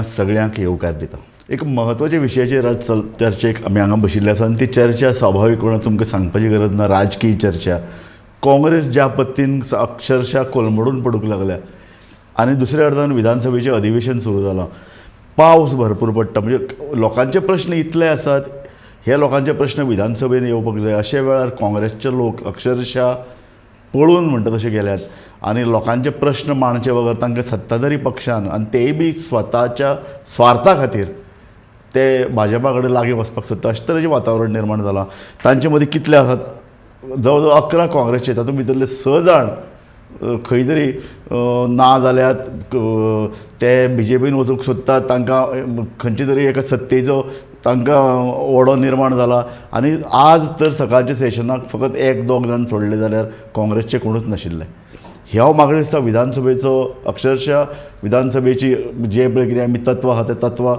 तुमकां सगळ्यांक येवकार दिता. एक म्हत्वाच्या विशयाचेर आज चर्चेक आमी हांगा बशिल्ले आसा आनी ती चर्चा स्वाभावीकपणान तुमकां सांगपाची गरज ना. राजकीय चर्चा. काँग्रेस ज्या पद्दतीन अक्षरशः कोलमडून पडूंक लागल्या आनी दुसऱ्या अर्दान विधानसभेचें अधिवेशन सुरू जालां. पावस भरपूर पडटा. म्हणजे लोकांचे प्रश्न इतले आसात, हे लोकांचे प्रश्न विधानसभेन येवपाक जाय. अशे वेळार काँग्रेसचे लोक अक्षरशः पळून म्हणटा तशे गेल्यात आनी लोकांचे प्रश्न मांडचे बगर तांकां सत्ताधारी पक्षान आनी तेय बी स्वताच्या स्वार्था खातीर ते भाजपा कडेन लागीं वचपाक सोदता. अशें तरेचें वातावरण निर्माण जालां. तांचे मदीं कितले आसात, जवळ जवळ 11 काँग्रेसचे, तातूंत भितरले 6 जाण खंय तरी ना जाल्यात, ते BJPन वचूंक सोदतात. तांकां खंयचे तरी एका सत्तेचो तांकां ओडो निर्माण जाला. आनी आज तर सकाळच्या सेशनाक फकत 1-2 जाण सोडले जाल्यार काँग्रेसचे कोणूच नाशिल्ले. ह्या म्हाका दिसता विधानसभेचो अक्षरशः विधानसभेची जे पळय कितें आमी तत्वां आहा ते तत्वां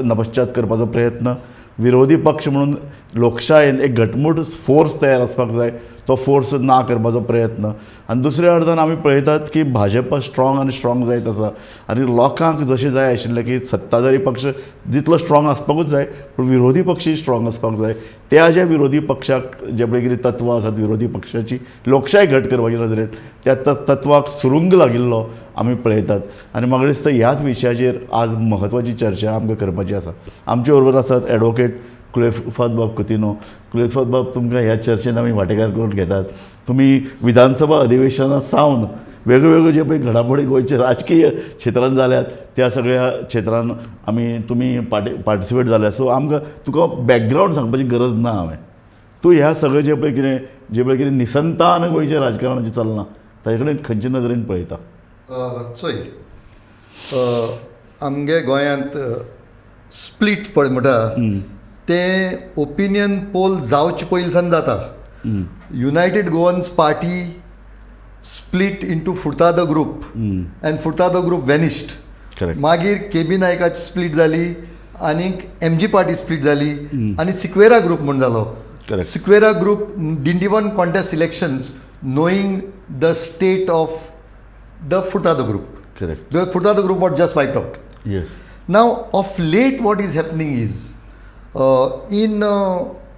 नपश्चात करपाचो प्रयत्न. विरोधी पक्ष म्हणून लोकशायेन एक घटमूट फोर्स तयार आसपाक जाय, तो फोर्स ना करपाचो प्रयत्न. आनी दुसऱ्या अर्दान आमी पळयतात की भाजपा स्ट्रॉंग आनी स्ट्रॉंग जायत आसा आनी लोकांक जशें जाय आशिल्लें की सत्ताधारी पक्ष जितलो स्ट्रॉंग आसपाकूच जाय पूण विरोधी पक्षय स्ट्रॉंग आसपाक जाय. त्या ज्या विरोधी पक्षाक जे पळय कितें तत्वां आसात विरोधी पक्षाची लोकशाय घट करपाचे नदरेन त्या तत्वाक सुरूंग लागिल्लो आमी पळयतात. आनी म्हाका दिसता ह्याच विशयाचेर आज म्हत्वाची चर्चा आमकां करपाची आसा. आमचे बरोबर आसात एडवोकेट कुलेफाद बाब कुतिनो. कुलेफाद बाब, तुमकां ह्या चर्चेन आमी वांटेकार करून घेतात. तुमी विधानसभा अधिवेशना सावन वेगळ्यो जे पळय घडामोडी गोंयच्या राजकीय क्षेत्रांत जाल्यात त्या सगळ्या क्षेत्रांत तुमी पार्टिसिपेट जाल्यात. सो आमकां तुका बॅकग्रावंड सांगपाची गरज ना. तूं ह्या सगळें जे पळय कितें निसंतान गोंयच्या राजकारणाचें चलना ताजे कडेन खंयचे नदरेन पळयता? चोय आमगे गोंयांत स्प्लीट पळय म्हणटा ते ओपिनियन पोल जावचे पयलींसान जाता. United Goans party split into Furtado group and Furtado group vanished. मागीर KB नायकाची स्प्लीट जाली आनीक MG पार्टी स्प्लीट जाली आनी सिक्वेरा ग्रूप म्हणून जालो. Sequeira group didn't even contest elections knowing the state of the Furtado group. The Furtado group was just wiped out. Yes. Now, of late, what is happening is, in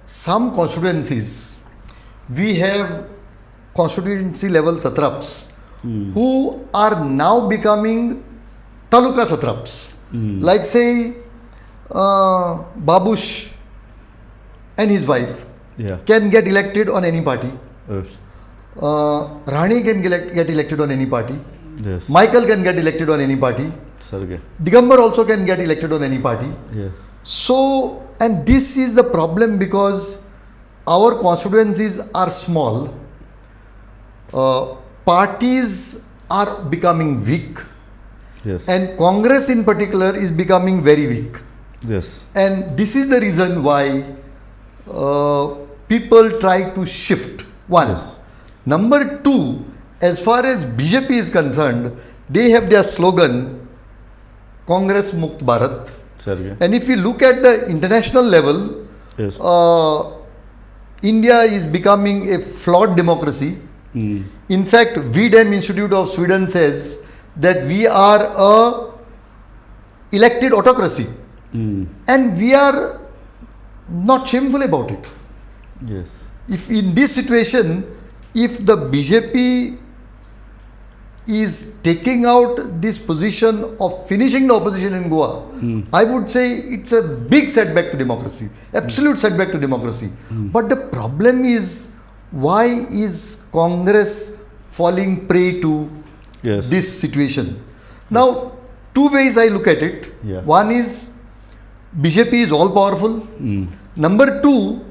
some constituencies, we have constituency level satraps who are now becoming taluka satraps. Like say, Babush and his wife can get elected on any party. Rani can get elected on any party. Yes. Michael can get elected on any party. Sarge. Digambar also can get elected on any party. Yeah. So, and this is the problem because our constituencies are small. Parties are becoming weak. Yes. And Congress in particular is becoming very weak. Yes. And this is the reason why people try to shift. One. Yes. Number two, as far as BJP is concerned, they have their slogan, Congress Mukt Bharat. Sarge. And if you look at the international level, yes. India is becoming a flawed democracy. In fact, VDEM Institute of Sweden says that we are a elected autocracy. And we are not shameful about it. Yes. If in this situation, if the BJP is taking out this position of finishing the opposition in Goa, I would say it's a big setback to democracy, absolute setback to democracy. But the problem is, why is Congress falling prey to this situation? Now, two ways I look at it. One is BJP is all powerful. Number two,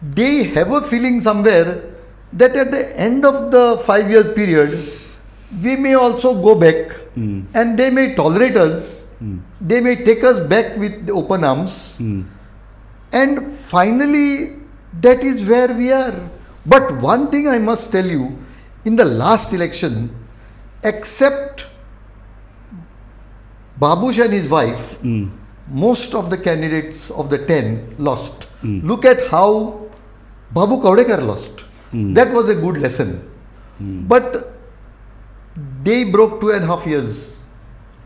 they have a feeling somewhere that at the end of the 5 years period, we may also go back and they may tolerate us. They may take us back with open arms. And finally, that is where we are. But one thing I must tell you, in the last election, except Babush and his wife, most of the candidates of the 10 lost. Look at how Babu Kaudekar lost. That was a good lesson. But they broke 2.5 years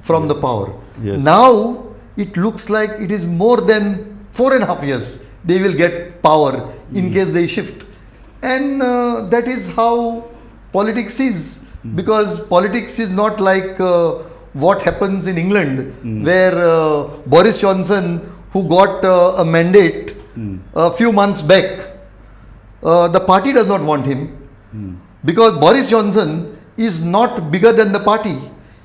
from the power. Yes. Now it looks like it is more than 4.5 years they will get power in case they shift. And that is how politics is. Because politics is not like what happens in England, where Boris Johnson, who got a mandate a few months back, the party does not want him. Because Boris Johnson is not bigger than the party.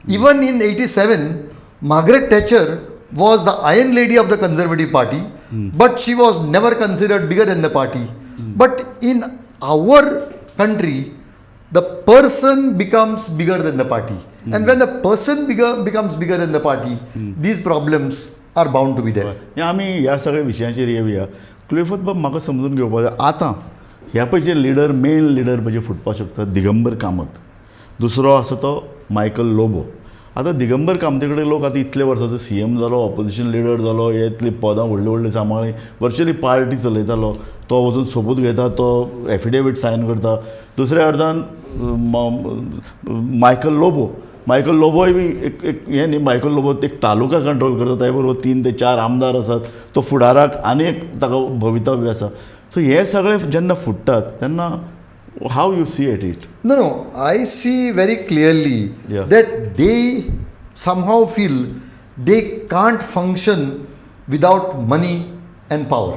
Even in 87, Margaret Thatcher was the Iron Lady of the Conservative Party, but she was never considered bigger than the party. But in our country, the person becomes bigger than the party. And when the person becomes bigger than the party, these problems are bound to be there. आमी ह्या सगळ्या विशयांचेर येवया. Clifford बाब म्हाका समजून घेवपाक जाय आतां ह्या पयचे लिडर मेन लिडर म्हणजे फुटपाक शकता दिगंबर कामत. दुसरो आसा तो मायकल लोबो. आतां दिगंबर कामते कडेन लोक आतां इतले वर्सांचो CM जालो, ऑपोजिशन लिडर जालो, हे इतली पदां व्हडली व्हडली सांबाळ्ळी, वर्च्युअली पार्टी चलयतालो, तो वचून सोबूत घेता, तो एफिडेवीट सायन करता. दुसऱ्या अर्दान मायकल लोबोय बी एक हें न्ही, मायकल लोबो एक तालुका कंट्रोल करता, त्या बरोबर 3 ते 4 आमदार आसात, तो फुडाराक आनी एक ताका भवितव्य आसा. सो हे सगळे जेन्ना फुटतात तेन्ना how you see at it? No, I see very clearly that they somehow feel they can't function without money and power.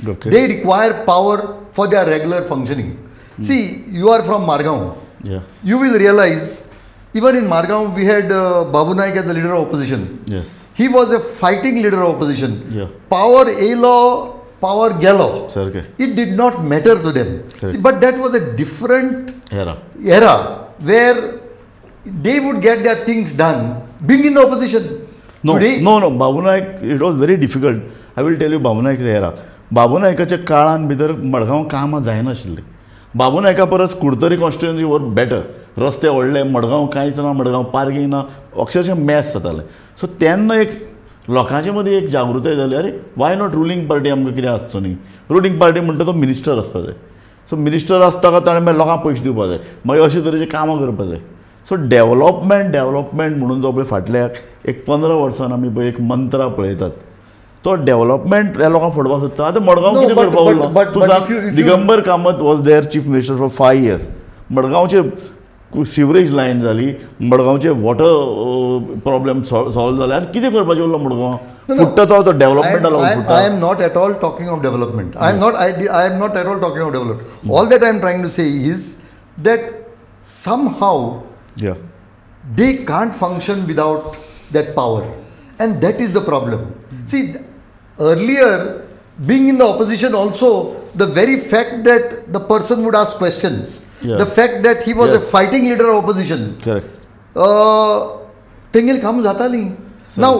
Okay. They require power for their regular functioning. See, you are from Margaon. Yeah. You will realize, even in Margaon, we had Babu Nayak as the leader of opposition. Yes. He was a fighting leader of opposition. Yeah. Power A-law, power gallo. Okay. It did not matter to them. See, but that was a different era where they would get their things done being in the opposition. No, Today, no. Babu Nayak, it was very difficult. I will tell you Babu Nayak's era. बाबू नायकाच्या काळान भितर मडगांव कामां जायनाशिल्लीं. बाबू नायका परस Curtorim constituency were better. रस्ते व्हडले, मडगांव कांयच ना, Madgaon parking ना, अक्षरशः मॅस जातालें. सो तेन्ना एक लोकांचे मदीं एक जागृताय जाली, अरे वाय नॉट रुलींग पार्टी आमकां कितें आसचो न्ही. रुलींग पार्टी म्हणटा तो मिनिस्टर आसपा जाय. सो मिनिस्टर आसता काय ताणें मागीर लोकांक पयशे दिवपा जाय, मागीर अशे तरेचे कामां करपा जाय. सो डेव्हलपमेंट म्हणून जो पळय फाटल्या एक 15 वर्सान आमी पळय एक मंत्रा पळयतात, तो डेव्हलपमेंट ह्या लोकांक फुडपाक सोदता. आतां मडगांव कितें करपाक उरलो? तूं सांग, Digambar Kamat was there chief minister for 5 years. मडगांवचे सिवरेज लायन जाली, मडगांवचे वॉटर प्रॉब्लेम सॉल्व जाले, आनी कितें करपाचें उरलो मडगांव? फुट्टा तो डेव्हलपमेंटा लागून फुट्टा. I am not at all talking of development. I am not at all talking of development. All that I am trying to say is that somehow they can't function without that power, and that is the problem. See, earlier, being in the opposition also, the very fact that the person would ask questions, the fact that he was a fighting leader of opposition, thingil kam zatali. Now,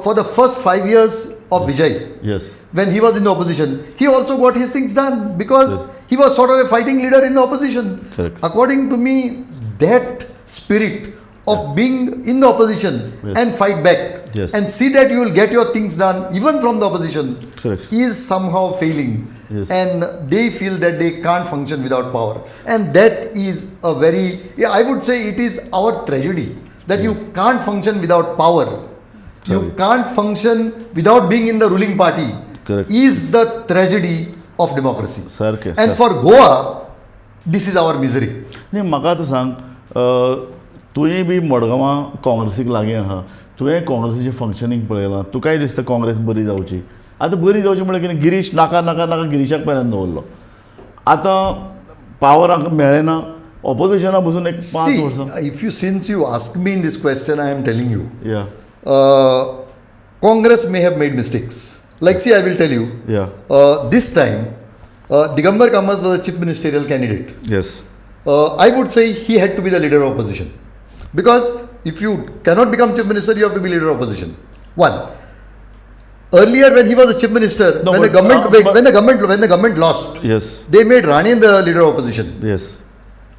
for the first 5 years of Vijay, when he was in the opposition, he also got his things done because he was sort of a fighting leader in the opposition. According to me, that spirit of being in the opposition and fight back and see that you will get your things done even from the opposition is somehow failing. And they feel that they can't function without power, and that is a very, I would say it is our tragedy that you can't function without power. You can't function without being in the ruling party. Is the tragedy of democracy. And for Goa, this is our misery. नाही, म्हाका आतां सांग, तुवें बी मडगांवां काँग्रेसीक लागीं आहा, तुवें काँग्रेसीचें functioning पळयलां, तुकाय दिसता काँग्रेस बरी जावची. आतां बरी जावची म्हळ्यार कितें, गिरीश नाका गिरीशाक पर्यंत दवरलो. आतां पावर मेळ्ळें ना, ऑपोजिशना बसून एक 5 वर्सां. If you, since you ask me in this question, I am telling you, Congress may have made mistakes. Like, see, I will tell you, this time, Digambar Kamat was a chief ministerial candidate. I would say he had to be the leader of opposition. Because if you cannot become chief minister, you have to be leader of opposition. One. Earlier, when he was a chief minister, when the government lost, they made Rani the leader of opposition.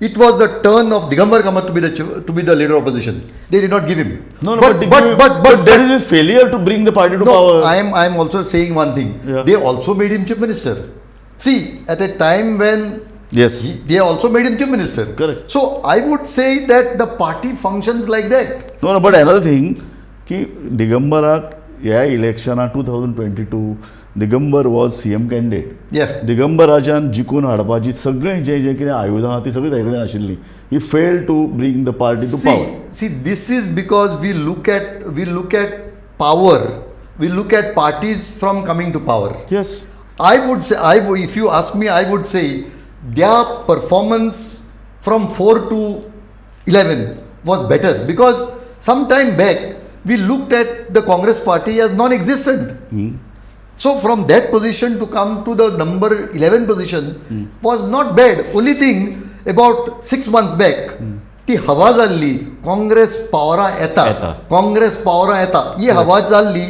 It was the turn of Digambar Kamat to be the leader of opposition. They did not give him. But there is a failure to bring the party to power. I am also saying one thing. They also made him chief minister. See, at a time when they also made him chief minister. Correct. So I would say that the party functions like that. No, but another thing, की दिगंबराक ह्या इलेक्शनाक 2022 Digambar was CM candidate. Yeah. दिगंबराच्यान जिखून हाडपाची सगळें जें कितें आयुधां आहा ती सगळीं ताजे कडेन आशिल्ली. He failed to bring the party to power. See, this is because we look at power. We look at parties from coming to power. Yes. I would say, if you ask me, I would say their performance from 4 to 11 was better because some time back we looked at the Congress party as non-existent. So from that position to come to the number 11 position was not bad. Only thing about 6 months back ती हवा जाल्ली काँग्रेस पावरा येता काँग्रेस पावरा येता ही हवा जाल्ली.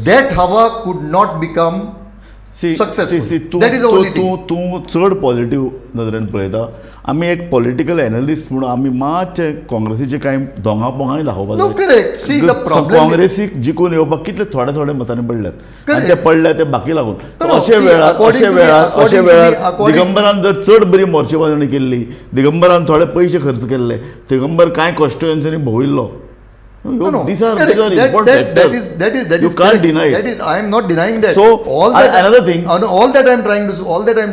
That हवा कुड not become successful. That is only thing. तूं चड पॉझिटिव्ह नदरेन पळयता. आमी एक पॉलिटिकल एनालिस्ट म्हणून आमी मातशे काँग्रेसीचे कांय दोंगा पोंगांनी दाखोवपाक No, correct. See, the problem काँग्रेसीक जिखून येवपाक कितले थोड्या मतांनी पडल्यात आनी ते पडले ते बाकी लागून. No, अशे see, वेळार दिगंबरान जर चड बरी मोर्चेबाजवणी केल्ली, दिगंबरान थोडे पयशे खर्च केल्ले, दिगंबर कांय कॉन्स्टिट्युएन्सीनी भोंविल्लो. No, These are correct. important factors. That is You can't correct. deny it. That is, I am not denying that. So, another thing. All that I am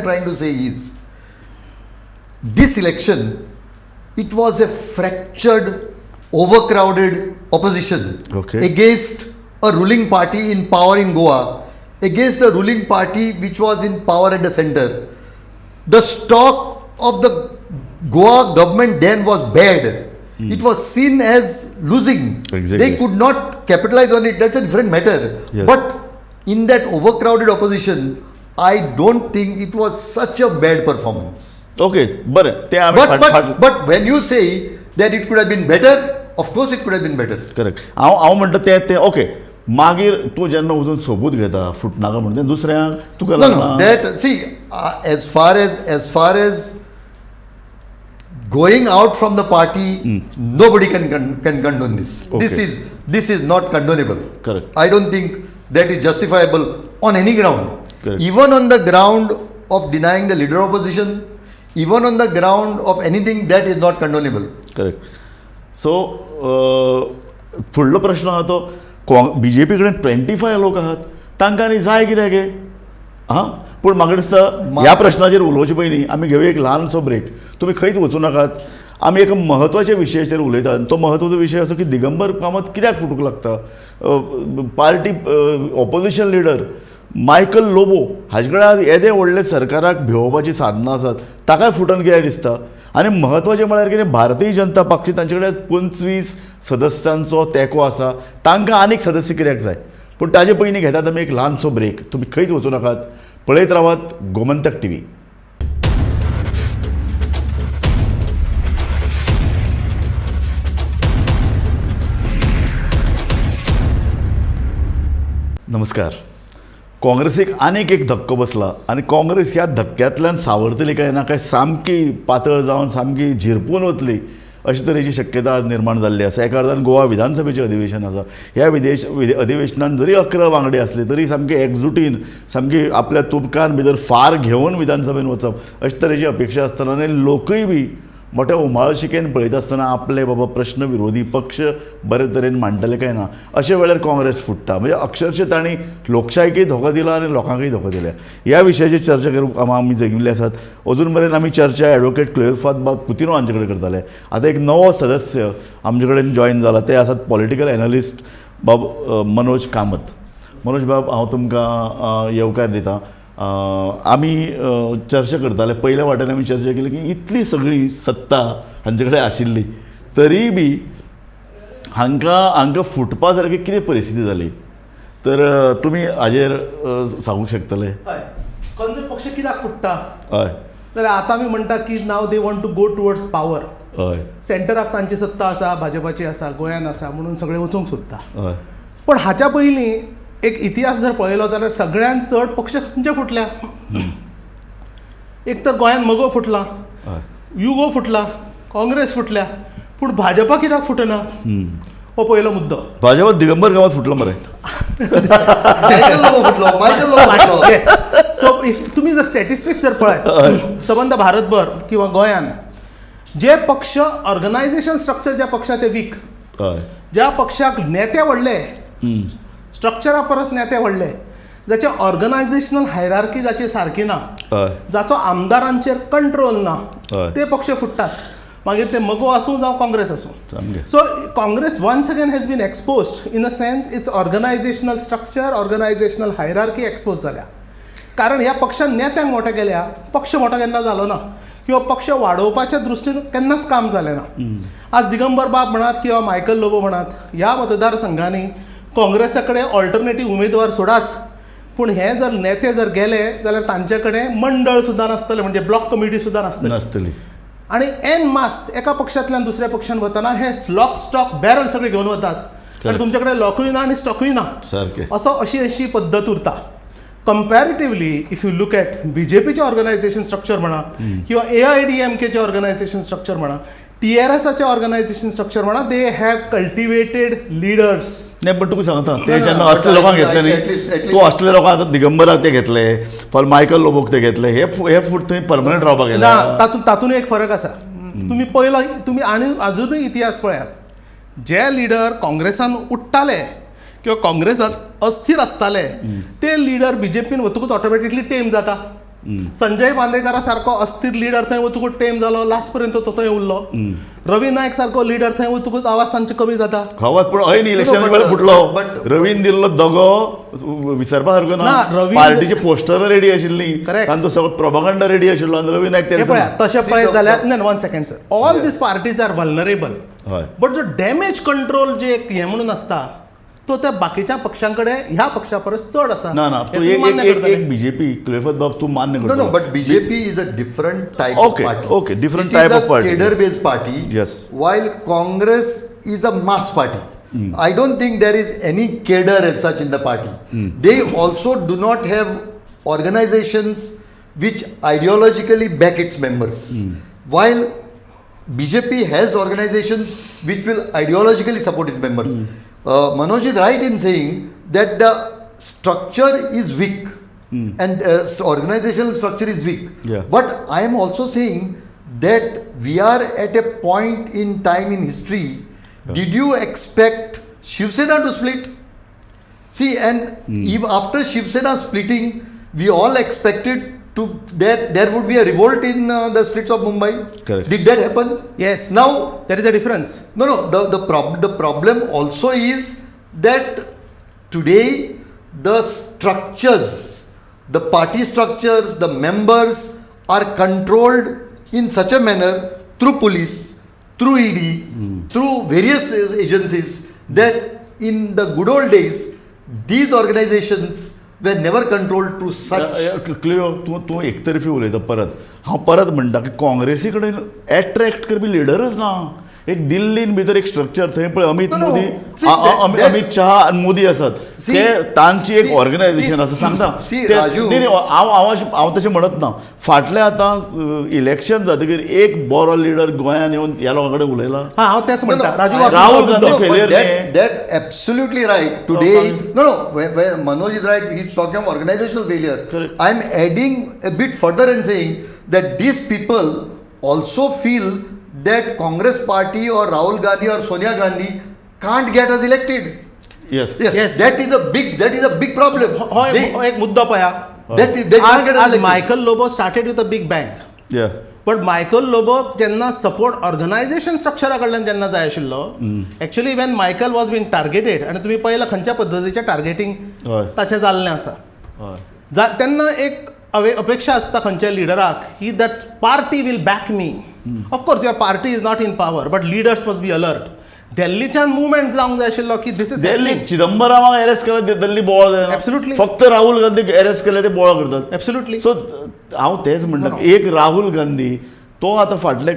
trying to say is, this election, it was a fractured, overcrowded opposition against a ruling party in power in Goa, against a ruling party which was in power at the center. The stock of the Goa government then was bad. It was seen as losing. Exactly. They could not capitalize on it. That's a different matter. Yes. But in that overcrowded opposition, I don't think it was such a bad performance. Okay, बरें ते But when you say that it could have been better, of course it could have been better. Correct. हांव म्हणटा ते okay. मागीर तूं जेन्ना वचून सोबूत घेता फुटनाका म्हणटा तें दुसऱ्यांक तुका No, that see, as far as going out from the party, nobody can condone this. Okay. This is not condonable. Correct. I don't think that is justifiable on any ground. Correct. Even on the ground of denying the leader of opposition, even on the ground of anything, that is not condonable. Correct. So फुडलो प्रश्न आहा तो BJP कडेन 25 लोक आहात तांकां आनी जाय कितें गे. हां पूण म्हाका दिसता ह्या प्रश्नाचेर उलोवचे पयलीं आमी घेवया एक ल्हानसो ब्रेक. तुमी खंयच वचूं नाकात. आमी एक म्हत्वाच्या विशयाचेर उलयतात. तो म्हत्वाचो विशय असो की दिगंबर कामत कित्याक फुटूंक लागता. Party opposition leader Michael Lobo हाजे कडेन येदे व्हडले सरकाराक भेवोवपाची साधनां आसात ताकाय फुटन कित्याक दिसता. आनी म्हत्वाचें म्हळ्यार कितें भारतीय जनता पक्ष तांचे कडेन 25 सदस्यांचो तेंको आसा. तांकां आनीक सदस्य कित्याक जाय. पूण ताजे पयलीं घेतात आमी एक ल्हानसो ब्रेक. तुमी खंयच वचूं नाकात. पळयत रावात गोमंतक TV. नमस्कार. काँग्रेसीक आनीक एक धक्को बसला आनी काँग्रेस ह्या धक्क्यांतल्यान सावरतली काय ना काय सामकी पातळ जावन सामकी झिरपून वतली अशे तरेची शक्यता आज निर्माण जाल्ली आसा. एका अर्थान गोवा विधानसभेचें अधिवेशन आसा. ह्या अधिवेशनान जरी 11 वांगडी असले तरी सामके एकजुटीन सामकी आपल्या तुबकान भितर फार घेवन विधानसभेन वचप अशे तरेची अपेक्षा आसतना आनी लोकूय बी मोठ्या उमाळशिकेन पळयत आसतना आपले बाबा प्रश्न विरोधी पक्ष बरे तरेन मांडटले काय ना अशे वेळार काँग्रेस फुट्टा. म्हणजे अक्षरशः तांणी लोकशायेकय धोको दिला आनी लोकांकय धोको दिला. ह्या विशयाचेर चर्चा करूंक आमी जगिल्ले आसात. अजून मेरेन आमी चर्चा एडवोकेट क्लेयोफाद बाब कुतिनो हांचे कडेन करताले. आतां एक नवो सदस्य आमचे कडेन जॉयन जाला. ते आसात पॉलिटिकल एनालिस्ट बाब मनोज कामत. मनोज बाब हांव तुमकां येवकार दितां. आमी चर्चा करताले पयल्या वाटेन आमी चर्चा केली की इतली सगळी सत्ता हांचे कडेन आशिल्ली तरी बी हांकां फुटपा सारकी कितें परिस्थिती जाली. तर तुमी हाजेर सांगूंक शकतले. हय खंयचो पक्ष कित्याक फुट्टा. हय जाल्यार आतां आमी म्हणटा की now they want to go towards power. हय सेंटराक तांची सत्ता आसा, भाजपाची आसा, गोंयान आसा म्हणून सगळे वचूंक सोदता. हय पण हाच्या पयलीं एक इतिहास जर पळयलो जाल्यार सगळ्यांत चड पक्ष खंयचे फुटल्या. एक तर गोंयान मगो फुटला, युगो फुटला, काँग्रेस फुटल्या. पूण भाजपा कित्याक फुटना हो पयलो मुद्दो. भाजप दिगंबर कामत फुटलो मरे. येस. सो इफ तुमी जर स्टॅटिस्टिक्स जर पळयत सबंद भारतभर किंवा गोंयान जे पक्ष ऑर्गनायझेशन स्ट्रक्चर ज्या पक्षाचे वीक, ज्या पक्षाक नेते व्हडले, स्ट्रक्चरा परस नेते व्हडले, जाचे ऑर्गनायझेशनल हायरार्की जाची सारकी ना, जाचो आमदारांचेर कंट्रोल ना, ते पक्ष फुटतात. मागीर ते मगो आसूं जावं काँग्रेस आसूं. So Congress once again has been exposed in a sense its organisational structure, organisational hierarchy expose जाल्या. कारण ह्या पक्षान नेत्यांक मोठे केल्या, पक्ष मोठो केन्ना जालो ना, किंवा पक्ष वाडोवपाच्या दृश्टीन केन्नाच काम जालें ना. आज दिगंबर बाब म्हणात किंवा मायकल लोबो म्हणात, ह्या मतदारसंघांनी काँग्रेसा कडेन ऑल्टरनेटीव उमेदवार सोडाच, पूण हे जर नेते जर गेले जाल्यार तांचे कडेन मंडळ सुद्दां नासतलें, म्हणजे ब्लॉक कमिटी सुद्दां नासतली. आणि एन मास एका पक्षांतल्यान दुसऱ्या पक्षान वतना हे लॉक स्टॉक बॅरल सगळे घेवन वतात आणि तुमचे कडेन लॉकूय ना आणि स्टॉकूय ना, अशी पद्दत उरता. Comparatively if you look at बीजेपीचे ऑर्गनायझेशन स्ट्रक्चर म्हणा किंवा AIADMKचे ऑर्गनायझेशन स्ट्रक्चर म्हणा, TRSचे ऑर्गनायझेशन स्ट्रक्चर म्हणा, दे हॅव कल्टिवेटेड लिडर्स. नाही पण तुका सांगता ते जेन्ना असले लोकांक घेतले न्ही, तूं असले लोकांक आतां दिगंबराक ते घेतले, मायकल लोबोक ते घेतले, हे फूट थंय परमनंट रावपाक गेले ना. तातूंत एक फरक आसा. तुम्ही आनी अजुनूय इतिहास पळयात, जे लिडर काँग्रेसान उठ्ठाले किंवा काँग्रेसात अस्थिर आसताले ते लिडर बीजेपीन वतकूच ऑटोमॅटिकली टेम जाता. संजय बांदेकरा सारको अस्थिर लिडर थंय वतकूच टेम जालो, लास्ट पर्यंत तो थंय उरलो. रवी नायक सारको लिडर थंय वतकूच आवाज तांचे कमी जाता. खवात पूण हय न्ही इलेक्शना वेळार फुटलो, रवीन दिल्लो दगो विसरपा सारको ना. पार्टीची पोस्टरां रेडी आशिल्लीं, तांचो सगळो प्रोपागंडा रेडी आशिल्लो आनी रवी नायक तशें पळयत जाल्यार one second sir, all these parties are vulnerable, but जो डॅमेज कंट्रोल जे हे म्हणून आसता तो त्या बाकीच्या पक्षांकडे ह्या पक्षा परस चड आसा. ना तू एक बीजेपी क्लेफत बाब तू मान्य करतो. No, but BJP is a different type of party. Okay, different type of party. It is a cadre-based party. Yes. While Congress is a mass party. I don't think there is any cadre as such in the party. They also do not have organizations which ideologically back its members. While BJP has organizations which will ideologically support its members. Manoj is right in saying that the structure is weak and organizational structure is weak. But I am also saying that we are at a point in time in history. Did you expect Shiv Sena to split? See, and if after Shiv Sena splitting, we all expected that there would be a revolt in the streets of Mumbai. Correct. Did that happen? Yes. Now there is a difference. No. The problem also is that today the structures, the party structures, the members are controlled in such a manner through police, through ED, through various agencies, that in the good old days these organizations were never controlled to such. क्लियो तूं एकतर्फी उलयता परत. हांव परत म्हणटा की काँग्रेसी कडेन एट्रॅक्ट करपी लिडरच ना. एक दिल्लीन भितर एक स्ट्रक्चर थंय पळय अमित मोदी, अमित शहा आनी मोदी आसात, ते तांची एक ऑर्गनायझेशन आसा. सांगता हांव तशें म्हणत ना. फाटलें आतां इलेक्शन जातकीर एक बरो लिडर गोंयांत येवन ह्या लोकां कडेन उलयला. हांव तेच म्हणटा. Rahul Gandhi failure. That absolutely right. Today, no. When Manoj is right, he's talking of organizational failure. I am adding a bit further and saying that these people also feel that Congress party or Rahul Gandhi or Sonia Gandhi can't get us elected. Yes. That is a big problem. एक मुद्दा पळया. आज Michael Lobo started with a big bang. But Michael Lobo जेन्ना support organisation स्ट्रक्चरा कडल्यान जेन्ना जाय आशिल्लो, actually Wien Michael was being targeted, आनी तुमी पळयलां खंयच्या पद्दतीचें टार्गेटींग ताचें जाल्लें आसा, तेन्ना एक अपेक्षा आसता खंयच्या लिडराक की that party will back me. Of course your party is not in power, but leaders must be alert. दिल्लीच्यान मुवमेंट जावंक जाय आशिल्लो की दिस इज दिल्ली चिदंबरमाक अरेस्ट केला, दिल्ली बोवाळ जायना. एब्सोल्युटली. फक्त राहुल गांधीक अरेस्ट केले ते बोवाळ करतात. एब्सोल्युटली. सो हांव तेच म्हणटा, एक राहुल गांधी तो आतां फाटले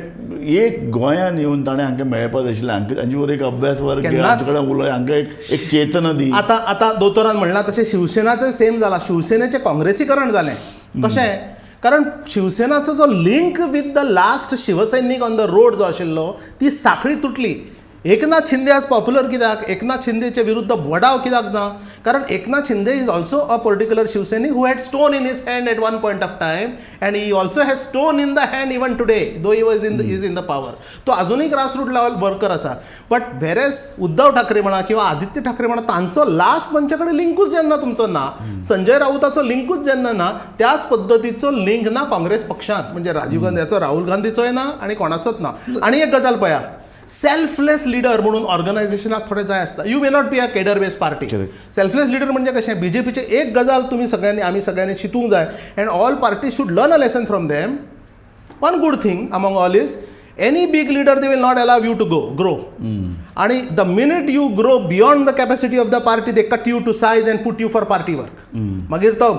एक गोंयांत येवन ताणें हांकां मेळपाक जाय आशिल्लें, तांचे बरोबर एक अभ्यास वर्ग हांचे कडेन उलय, हांकां एक चेतना दी. आतां दोतोरान म्हणलां तशें शिवसेनाचें सेम जालां. शिवसेनेचें काँग्रेसीकरण जालें. कशें? कारण शिवसेनाचो जो link with the last Shivsainik on the road जो आशिल्लो, ती साखळी तुटली. एकनाथ शिंदे आज पॉप्युलर कित्याक? एकनाथ शिंदेचे विरुद्ध वडाव कित्याक ना? कारण Eknath Shinde is also a particular Shivsainik who had stone in his hand at one point of time and he also has stone in the hand even today though he was is in the power. तो अजूनही grassroot level worker असा. But whereas Uddhav Thackeray म्हणा किंवा आदित्य ठाकरे म्हणा तांचो last मंचाकडे लिंकूच जेन्ना तुमचो ना, संजय राऊताचो लिंकूच जेन्ना ना, त्याच पद्दतीचो लिंक ना काँग्रेस पक्षांत. म्हणजे राजीव गांधीचो, राहुल गांधीचोय ना आणि कोणाचोच ना. आणि एक गजाल पळया, सेल्फलेस लिडर म्हणून ऑर्गनायझेशनाक थोडे जाय आसता. You may not be a cadre based party. Selfless leader म्हणजे कशें, बीजेपीचे एक गजाल तुमी सगळ्यांनी आमी सगळ्यांनी चिंतूंक जाय and all parties should learn a lesson from them. One good thing among all is any big leader they will not allow you to grow. And the minute you grow beyond the capacity of the party, they cut you to size and put you for party work. मागीर तो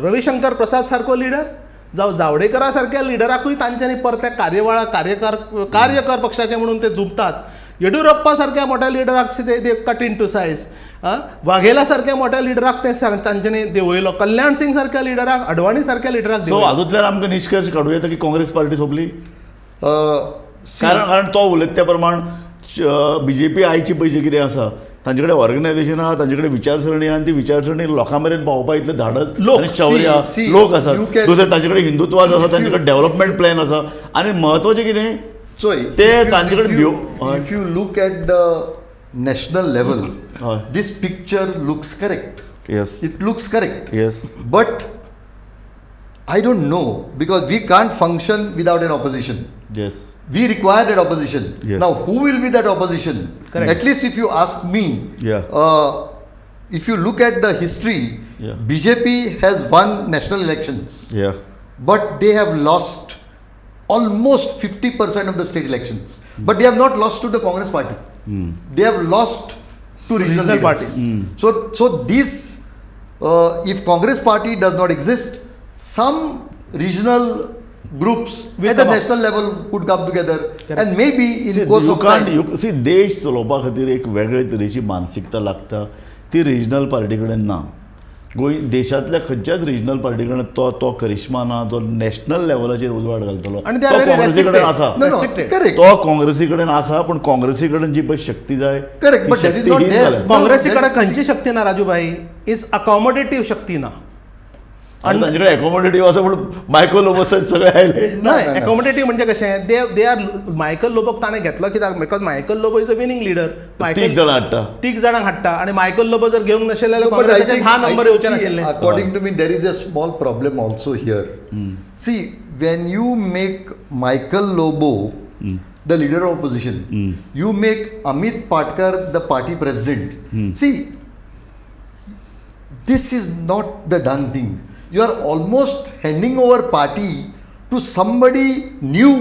रविशंकर प्रसाद सारको leader जावं जावडेकरा सारक्या लिडराकूय तांच्यांनी परते कार्यवाळा कार्यकर पक्षाचे म्हणून ते झुपतात. येडियुरप्पा सारक्या मोठ्या लिडराक ते cut in to size. Vaghela सारक्या मोठ्या लिडराक ते तांच्यांनी देंवयलो. कल्याण सिंग सारक्या लिडराक, अडवाणी सारक्या लिडराक. सो हातूंतल्यान आमकां निश्कर्श काडूं येता की काँग्रेस पार्टी सोंपली. कारण तो उलयता त्या प्रमाण BJP आयची पळय जें कितें आसा तांचे कडेन ऑर्गनायझेशन आहा, तांचे कडेन विचारसरणी आहा, आनी ती विचारसरणी लोकां मेरेन पावोवपा इतलें धाडस आनी शौर्य आहा. लोक आसात. दुसरे तांचे कडेन हिंदुत्वाद आसा, तांचे कडेन डेव्हलपमेंट प्लॅन आसा. आनी म्हत्वाचें कितें ते तांचे कडेन if you look at the national level this picture looks correct. Yes, it looks correct. Yes, but I don't know because we can't function without an opposition. Yes. We require that opposition. Yes. Now, who will be that opposition? Correct. At least if you ask me, if you look at the history, BJP has won national elections. Yeah. But they have lost almost 50% of the state elections. But they have not lost to the Congress party. They have lost to regional parties. So this, if Congress party does not exist, some regional groups at the national level could come together. Correct. And maybe in course of time. See, देश चलोवपा खातीर एक वेगळे तरेची मानसिकता लागता. ती regional party कडेन ना. देशांतल्या खंयच्याच रिजनल पार्टी कडेन तो करिश्मा ना जो नॅशनल लेवलाचेर उजवाड घालतलो. तो काँग्रेसी कडेन आसा. तो काँग्रेसी कडेन आसा, पूण काँग्रेसी कडेन जी पळय शक्ती जाय. Correct. But that is not there. काँग्रेसी कडेन खंयची शक्ती ना राजूभाई, इज अकॉमोडेटिव्ह शक्ती ना. आणि तांचे कडेन एकॉमोडेटिव्ह आसा पूण मायकल लोबोस सगळे आयले. नाही, एकॉमोडेटिव्ह म्हणजे कशें, दे आर मायकल लोबोक ताणें घेतलो कित्याक, because Michael Lobo is a winning leader. तीग जाणांक हाडटा आणि मायकल लोबो जर घेवंक नाशिल्ले जाल्यार काँग्रेसाचे 10 नंबर येवचे नाशिल्ले. According to me there is a small problem also here. See, when you make Michael Lobo the leader of opposition, you make Amit Patkar the party president. See, this is not the done thing. You are almost handing over party to somebody new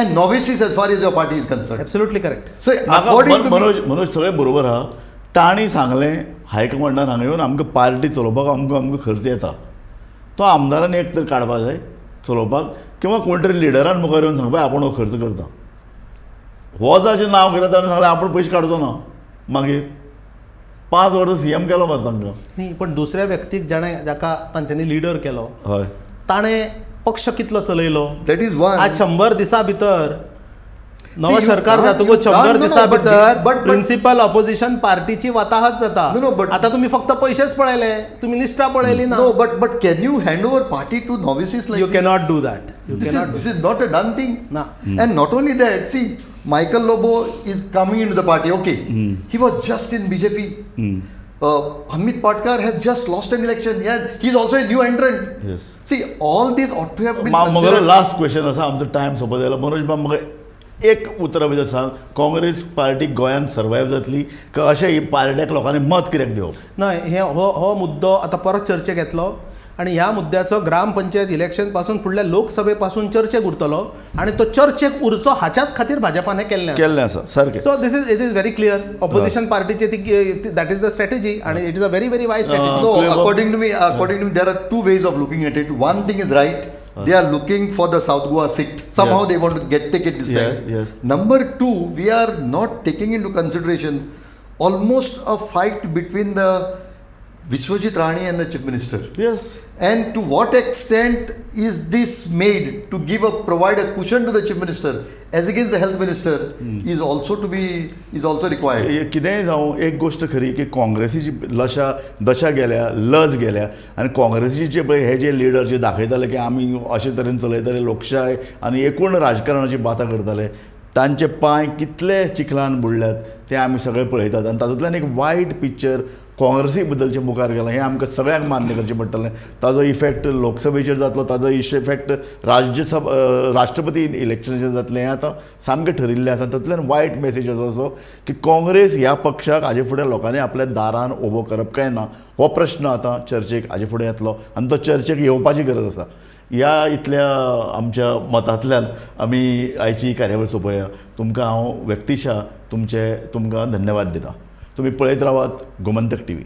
and novices as far as your party is concerned. Absolutely correct. So according to Manoj सगळे बरोबर आहा. ताणी सांगलें हायकमांडान हांगा येवन आमकां party चलोवपाक आमकां खर्च येता. तो आमदारांनी एक तर काडपाक जाय चलोवपाक, किंवा कोण तरी लिडरान मुखार येवन सांगपा आपूण हो खर्च करता. हो जशें नांव घेता ताणें सांगलें आपूण पयशे काडचो ना. मागीर 5 वर्सां CM केलो मरे तांकां. न्ही, पण दुसऱ्या व्यक्तीक जाका तांच्यांनी लिडर केलो, हय, ताणें पक्ष कितलो चलयलो. that is one. आज 100 दिसां भितर नवं सरकार जातकूच 100 दिसां भितर प्रिन्सिपल ऑपोजिशन पार्टीची वाताहत जाता. आता तुम्ही फक्त पयशेच पळयले, तुम्ही निष्ठा पळयली ना. No, but can you hand over party to novices like you this? cannot do that. This is not a done thing. No. And not only that, see, Michael Lobo is coming into the party. Okay, he was just in BJP. Amit Patkar has just lost an election. Yeah, he's also a new entrant. Yes. See, all these ought to have been म्हाका considered. Last question आसा, आमचो time सोंपत आयलो. मनोज बाब, म्हाका एक उतरा भितर सांग, काँग्रेस पार्टी गोंयांत सर्वायव जातली काय अशें ही पार्ट्याक लोकांनी मत कित्याक दिवप? नाही, हो मुद्दो आता परत चर्चेक येतलो आणि ह्या मुद्द्याचो ग्रामपंचायत इलेक्शन पासून फुडल्या लोकसभे पासून चर्चेक उरतलो आणि तो चर्चेक उरचो हाच्याच खातीर भाजपान हे केल्लें आसा. सारकें. So it is very clear. Opposition पार्टीचे दॅट इज द स्ट्रॅटेजी आणि it is a very very wise strategy. No, according to me, there are two ways of looking at it. One thing is right. They are looking for the South Goa seat. Somehow they want to take it this time. Yes. Number two, we are not taking into consideration almost a fight between the Vishwajit Rani and the chief minister. Yes. And to what extent is this made to provide a cushion to the chief minister as against the health minister is also required. कितेंय जावं एक गोष्ट खरी की काँग्रेसीची दशा गेल्या, लज गेल्या आनी काँग्रेसीचे जे पळय हे जे लिडर जे दाखयताले की आमी अशे तरेन चलयताले लोकशाय आनी एकूण राजकारणाची बातां करताले, तांचे पांय कितले चिखलान बुडल्यात ते आमी सगळे पळयतात आनी तातूंतल्यान एक वायट पिक्चर काँग्रेसी बद्दलचे मुखार गेलां हें आमकां सगळ्यांक मान्य करचें पडटलें. ताजो इफेक्ट लोकसभेचेर जातलो, ताजो इफेक्ट राष्ट्रपती इलेक्शनाचेर जातलें हें आतां सामकें ठरिल्लें आसा. तातूंतल्यान वायट मेसेज असो की काँग्रेस ह्या पक्षाक हाजे फुडें लोकांनी आपल्या दारान उबो करप काय ना हो प्रश्न आतां चर्चेक हाजे फुडें येतलो आनी तो चर्चेक येवपाची गरज आसा. ह्या इतल्या आमच्या मतांतल्यान आमी आयची कार्यावळ सोंपया. तुमकां हांव व्यक्तिशा तुमकां धन्यवाद दिता. तुम्ही पळयत रावात गोमंतक टीव्ही.